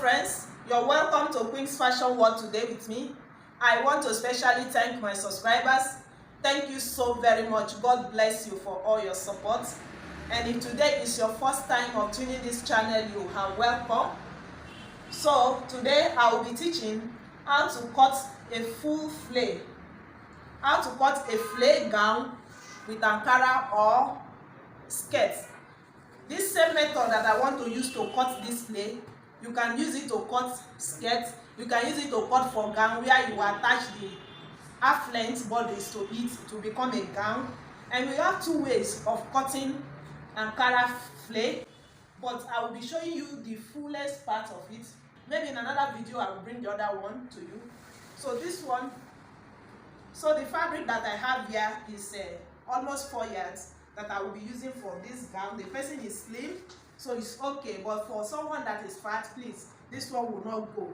friends, you're welcome to Queen's Fashion World today with me. I want to especially thank my subscribers. Thank you so very much. God bless you for all your support. And if today is your first time of tuning this channel, you are welcome. So today I will be teaching how to cut a full flay. How to cut a flay gown with Ankara or skirt. This same method that I want to use to cut this flay, you can use it to cut skirt, you can use it to cut for gown where you attach the half-length bodies to it to become a gown. And we have two ways of cutting Ankara flay, but I will be showing you the fullest part of it. Maybe in another video I will bring the other one to you. So this one, so the fabric that I have here is almost 4 yards that I will be using for this gown. The person is slim, so it's okay, but for someone that is fat, please, this one will not go.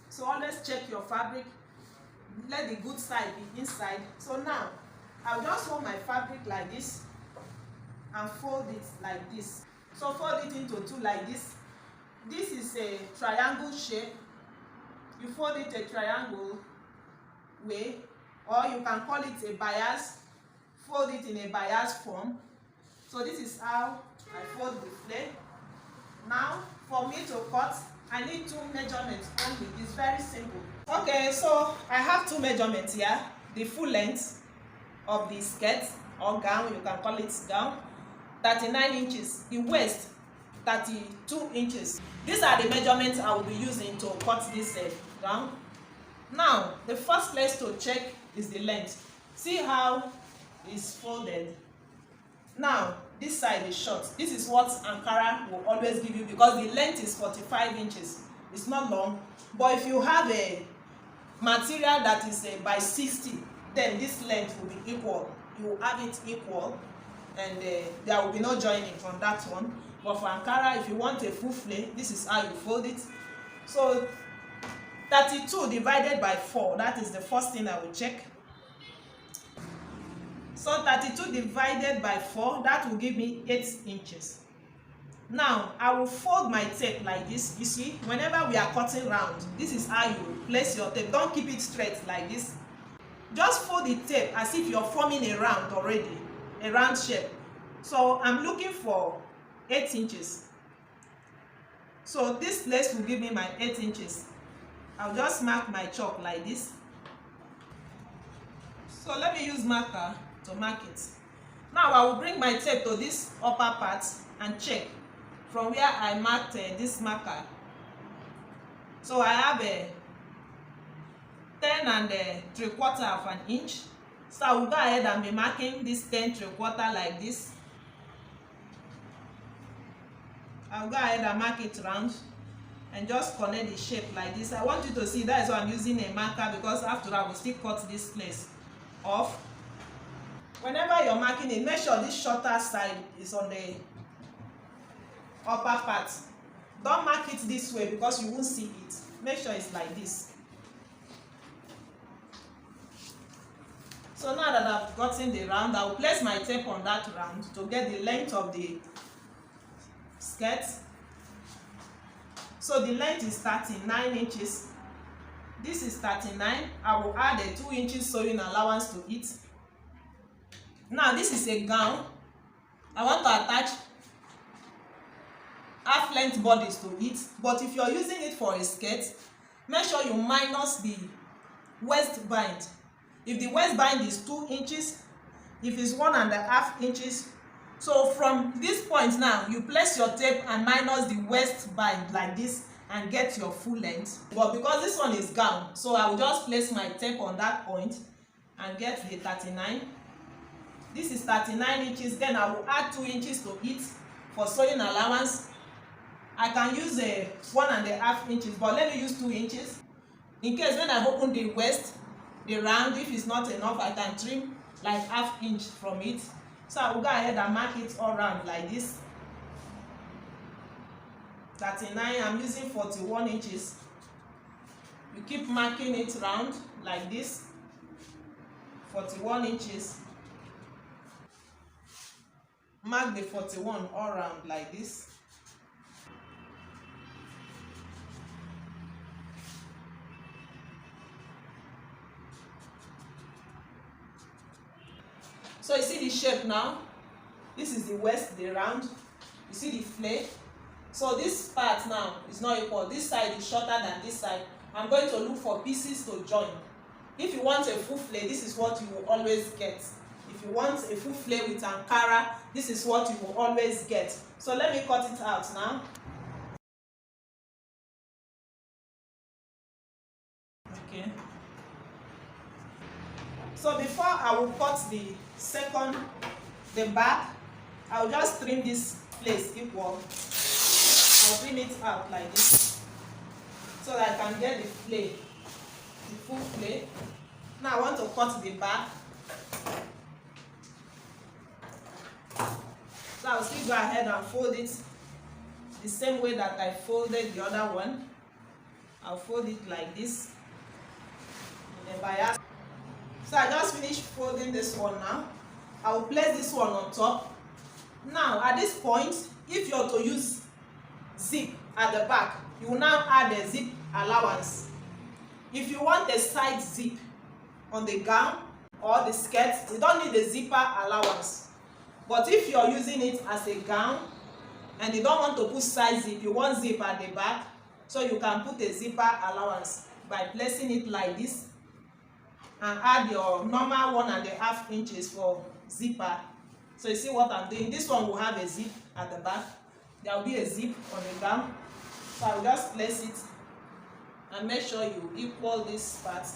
So always check your fabric, let the good side be inside. So now I'll just hold my fabric like this and fold it like this. So fold it into two like this. This is a triangle shape. You fold it a triangle way, or you can call it a bias. Fold it in a bias form. So this is how I fold the flay. Now for me to cut, I need two measurements only. It's very simple. Okay, so I have two measurements here. The full length of the skirt or gown, you can call it gown, 39 inches. The waist, 32 inches. These are the measurements I will be using to cut this gown. Now the first place to check is the length. See how it's folded. Now this side is short. This is what Ankara will always give you because the length is 45 inches. It's not long, but if you have a material that is by 60, then this length will be equal. You will have it equal, and there will be no joining on that one. But for Ankara, if you want a full flay, this is how you fold it. So 32 divided by 4, that is the first thing I will check. So 32 divided by 4, that will give me 8 inches. Now I will fold my tape like this. You see, whenever we are cutting round, this is how you place your tape. Don't keep it straight like this. Just fold the tape as if you're forming a round already, a round shape. So I'm looking for 8 inches. So this place will give me my 8 inches. I'll just mark my chalk like this. So let me use marker to mark it. Now I will bring my tape to this upper part and check from where I marked this marker. So I have a 10 3/4 of an inch. So I will go ahead and be marking this 10 3/4 like this. I'll go ahead and mark it round and just connect the shape like this. I want you to see that is why I'm using a marker, because after that I will still cut this place off. Whenever you're marking it, make sure this shorter side is on the upper part. Don't mark it this way because you won't see it. Make sure it's like this. So now that I've gotten the round, I will place my tape on that round to get the length of the skirt. So the length is 39 inches. This is 39. I will add a 2 inches sewing allowance to it. Now this is a gown. I want to attach half-length bodies to it, but if you're using it for a skirt, make sure you minus the waistband. If the waistband is 2 inches, if it's 1.5 inches, so from this point now, you place your tape and minus the waistband like this and get your full length. But because this one is gown, so I will just place my tape on that point and get the 39. This is 39 inches. Then I will add 2 inches to it for sewing allowance. I can use a 1.5 inches, but let me use 2 inches. In case when I open the waist, the round, if it's not enough, I can trim like ½ inch from it. So I will go ahead and mark it all round like this. 39, I'm using 41 inches. You keep marking it round like this. 41 inches. Mark the 41 all round like this. So you see the shape now. This is the waist, the round. You see the flay. So this part now is not equal. This side is shorter than this side. I'm going to look for pieces to join. If you want a full flay, this is what you will always get. If you want a full flay with Ankara, this is what you will always get. So let me cut it out now. Okay. So before I will cut the back, I will just trim this place equal. I'll trim it out like this so that I can get the flay, the full flay. Now I want to cut the back. So I'll still go ahead and fold it the same way that I folded the other one. I'll fold it like this. So I just finished folding this one now. I will place this one on top. Now at this point, if you are to use zip at the back, you will now add a zip allowance. If you want a side zip on the gown or the skirt, you don't need a zipper allowance. But if you are using it as a gown and you don't want to put side zip, you want zip at the back, so you can put a zipper allowance by placing it like this and add your normal 1.5 inches for zipper. So you see what I'm doing. This one will have a zip at the back. There will be a zip on the gown. So I will just place it and make sure you equal this part.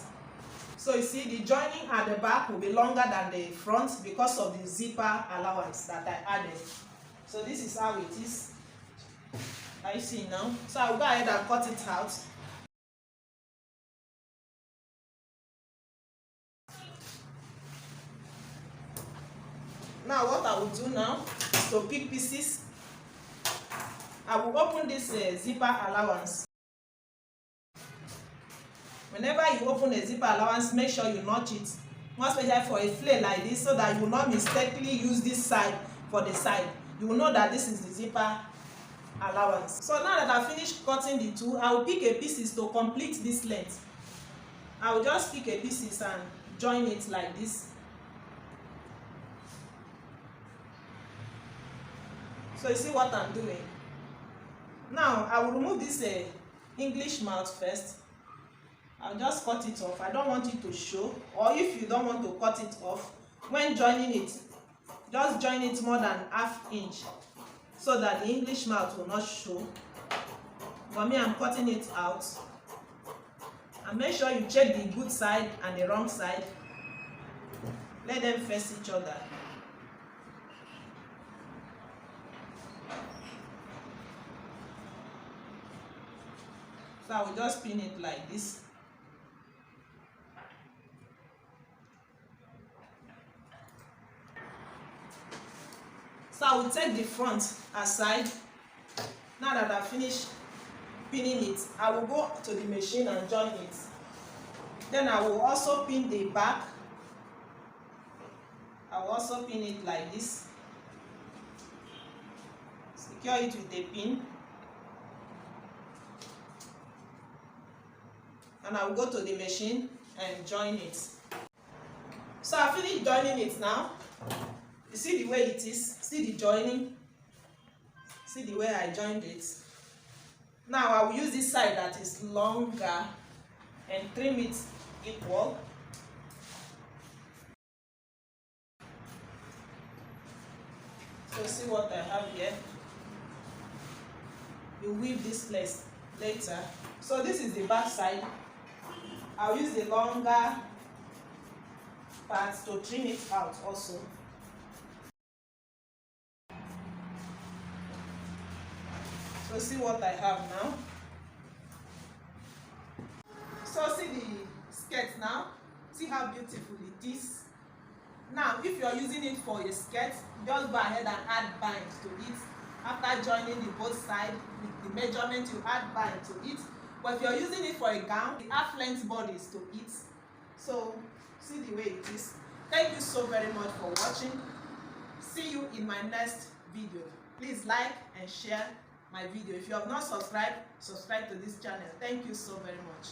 So you see the joining at the back will be longer than the front because of the zipper allowance that I added. So this is how it is. I see now. So I will go ahead and cut it out. Now what I will do now is to pick pieces. I will open this zipper allowance. Whenever you open a zipper allowance, make sure you notch it. More especially for a flay like this, so that you will not mistakenly use this side for the side. You will know that this is the zipper allowance. So now that I finished cutting the two, I will pick a pieces to complete this length. I will just pick a pieces and join it like this. So you see what I'm doing. Now I will remove this English mouth first. I'll just cut it off. I don't want it to show. Or if you don't want to cut it off, when joining it, just join it more than 1/2 inch so that the English mouth will not show. For me, I'm cutting it out. And make sure you check the good side and the wrong side. Let them face each other. So I will just pin it like this. So I will take the front aside. Now that I've finished pinning it, I will go to the machine and join it. Then I will also pin the back. I will also pin it like this. Secure it with a pin. And I will go to the machine and join it. So I finished joining it now. You see the way it is. See the joining. See the way I joined it. Now I will use this side that is longer and trim it equal. So see what I have here. You weave this place later. So this is the back side. I'll use the longer part to trim it out also. So see what I have now. So see the skirt now. See how beautiful it is. Now if you are using it for a skirt, just go ahead and add bind to it. After joining the both sides with the measurement, you add bind to it. But if you are using it for a gown, the half length bodies to it. So see the way it is. Thank you so very much for watching. See you in my next video. Please like and share my video. If you have not subscribed, subscribe to this channel. Thank you so very much.